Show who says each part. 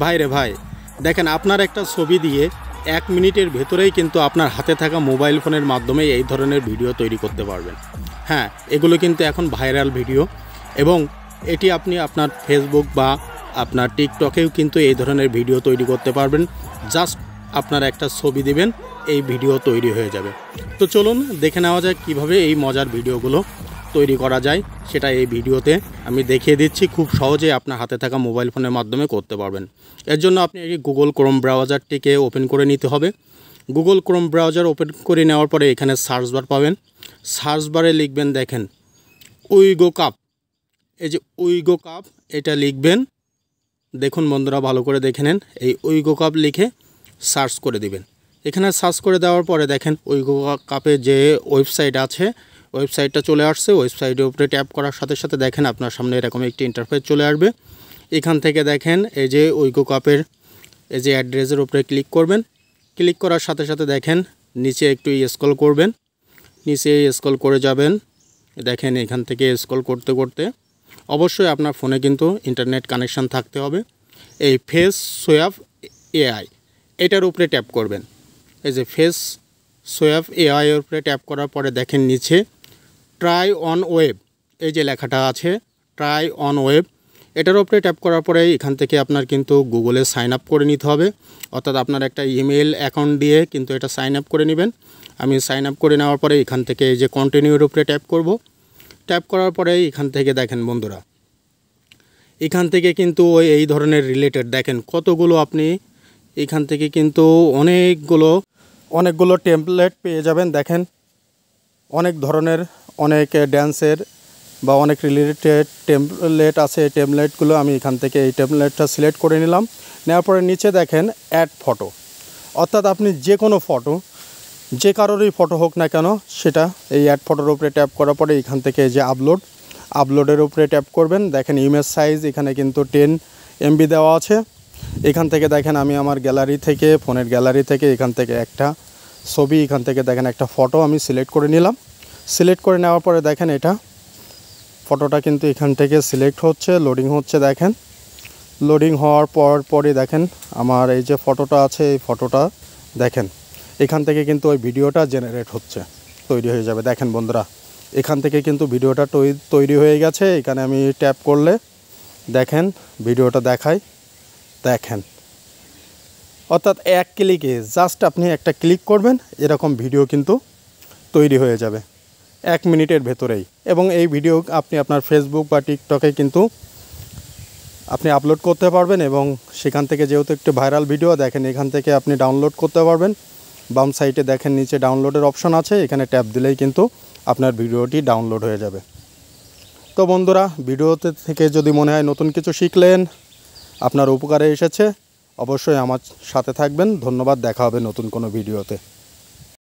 Speaker 1: ভাই রে ভাই, দেখেন আপনার একটা ছবি দিয়ে 1 মিনিটের ভেতরেই কিন্তু আপনার হাতে থাকা মোবাইল ফোনের মাধ্যমে এই ধরনের ভিডিও তৈরি করতে পারবেন। হ্যাঁ, এগুলো কিন্তু এখন ভাইরাল ভিডিও এবং এটি আপনি আপনার ফেসবুক বা আপনার টিকটকেও কিন্তু এই ধরনের ভিডিও তৈরি করতে পারবেন। জাস্ট আপনার একটা ছবি দিবেন, এই ভিডিও তৈরি হয়ে যাবে। তো চলুন দেখে নেওয়া যাক কীভাবে এই মজার ভিডিওগুলো তৈরি করা যায়। সেটা এই ভিডিওতে আমি দেখিয়ে দিচ্ছি। খুব সহজে আপনার হাতে থাকা মোবাইল ফোনের মাধ্যমে করতে পারবেন। এর জন্য আপনি এই গুগল ক্রোম ব্রাউজারটিকে ওপেন করে নিতে হবে। গুগল ক্রোম ব্রাউজার ওপেন করে নেওয়ার পরে এখানে সার্চ বার পাবেন। সার্চ বারে লিখবেন, দেখেন উইগো কাপ, এই যে উইগো কাপ এটা লিখবেন। দেখুন বন্ধুরা, ভালো করে দেখে নেন। এই উইগো কাপ লিখে সার্চ করে দিবেন। এখানে সার্চ করে দেওয়ার পরে দেখেন উইগো কাপে যে ওয়েবসাইট আছে, ওয়েবসাইটটা চলে আসছে। ওয়েবসাইটের উপরে ট্যাপ করার সাথে সাথে দেখেন আপনার সামনে এরকম একটি ইন্টারফেস চলে আসবে। এখান থেকে দেখেন এই যে উইগো কাপের এই যে অ্যাড্রেসের উপরে ক্লিক করবেন। ক্লিক করার সাথে সাথে দেখেন নিচে একটু স্ক্রল করবেন, নিচে স্ক্রল করে যাবেন। দেখেন এখান থেকে স্ক্রল করতে করতে অবশ্যই আপনার ফোনে কিন্তু ইন্টারনেট কানেকশান থাকতে হবে। এই ফেস সোয়াপ এআই এটার উপরে ট্যাপ করবেন। এই যে ফেস সোয়াপ এআই এর উপরে ট্যাপ করার পরে দেখেন নিচে ট্রাই অন ওয়েব এই যে লেখাটা আছে, ট্রাই অন ওয়েব, এটার উপরে ট্যাপ করার পরে এখান থেকে আপনার কিন্তু গুগলে সাইন আপ করে নিতে হবে। অর্থাৎ আপনার একটা ইমেল অ্যাকাউন্ট দিয়ে কিন্তু এটা সাইন আপ করে নেবেন। আমি সাইন আপ করে নেওয়ার পরে এখান থেকে এই যে কন্টিনিউর উপরে ট্যাপ করব। ট্যাপ করার পরে এখান থেকে দেখেন বন্ধুরা, এখান থেকে কিন্তু এই ধরনের রিলেটেড দেখেন কতগুলো আপনি এখান থেকে কিন্তু অনেকগুলো টেমপ্লেট পেয়ে যাবেন। দেখেন অনেক ধরনের অনেক ড্যান্সের বা অনেক রিলেটেড টেমপ্লেট আছে। এই টেমপ্লেটগুলো আমি এখান থেকে এই টেমপ্লেটটা সিলেক্ট করে নিলাম। নেওয়ার পরে নিচে দেখেন অ্যাড ফটো, অর্থাৎ আপনি যে কোনো ফটো, যে কারোরই ফটো হোক না কেন, সেটা এই অ্যাড ফটোর উপরে ট্যাপ করার পরে এখান থেকে যে আপলোডের উপরে ট্যাপ করবেন। দেখেন ইমেজ সাইজ এখানে কিন্তু 10 MB দেওয়া আছে। এখান থেকে দেখেন আমি আমার গ্যালারি থেকে, ফোনের গ্যালারি থেকে এখান থেকে একটা ছবি, এখান থেকে দেখেন একটা ফটো আমি সিলেক্ট করে নিলাম। সিলেক্ট করে নেওয়ার পরে দেখেন এটা ফটোটা কিন্তু এখান থেকে সিলেক্ট হচ্ছে, লোডিং হচ্ছে। দেখেন লোডিং হওয়ার পরই দেখেন আমার এই যে ফটোটা আছে, এই ফটোটা দেখেন এখান থেকে কিন্তু ওই ভিডিওটা জেনারেট হচ্ছে, তৈরি হয়ে যাবে। দেখেন বন্ধুরা, এখান থেকে কিন্তু ভিডিওটা তৈরি হয়ে গেছে। এখানে আমি ট্যাপ করলে দেখেন ভিডিওটা দেখায়। দেখেন অর্থাৎ এক ক্লিকে, জাস্ট আপনি একটা ক্লিক করবেন, এরকম ভিডিও কিন্তু তৈরি হয়ে যাবে 1 মিনিটের ভেতরেই। এবং এই ভিডিও আপনি আপনার ফেসবুক বা টিকটকে কিন্তু আপনি আপলোড করতে পারবেন এবং সেখান থেকে যেহেতু একটি ভাইরাল ভিডিও, দেখেন এখান থেকে আপনি ডাউনলোড করতে পারবেন। বাম সাইডে দেখেন নিচে ডাউনলোডের অপশন আছে, এখানে ট্যাপ দিলেই কিন্তু আপনার ভিডিওটি ডাউনলোড হয়ে যাবে। তো বন্ধুরা, ভিডিওতে থেকে যদি মনে হয় নতুন কিছু শিখলেন, আপনার উপকারে এসেছে, অবশ্যই আমার সাথে থাকবেন। ধন্যবাদ, দেখা হবে নতুন কোনো ভিডিওতে।